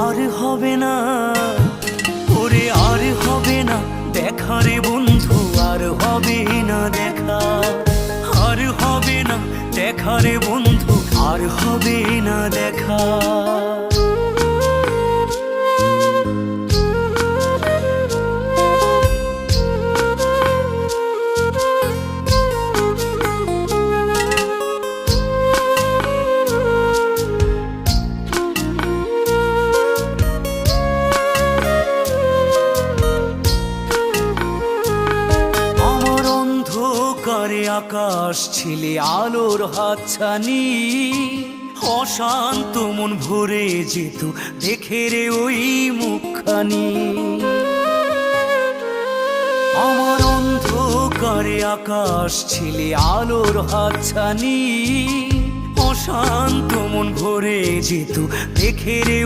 আর হবে না, ওরে আর হবে না দেখা রে বন্ধু, আর হবে না দেখা, আর হবে না দেখা রে বন্ধু, আর হবে না দেখা। অন্ধকারে আকাশ ছিলে আলোর হাতছানি, অশান্ত মন ভরে যেত দেখে রে ওই মুখখানি। আমার অন্ধকারে আকাশ ছিলে আলোর হাতছানি, অশান্ত মন ভরে যেত দেখে রে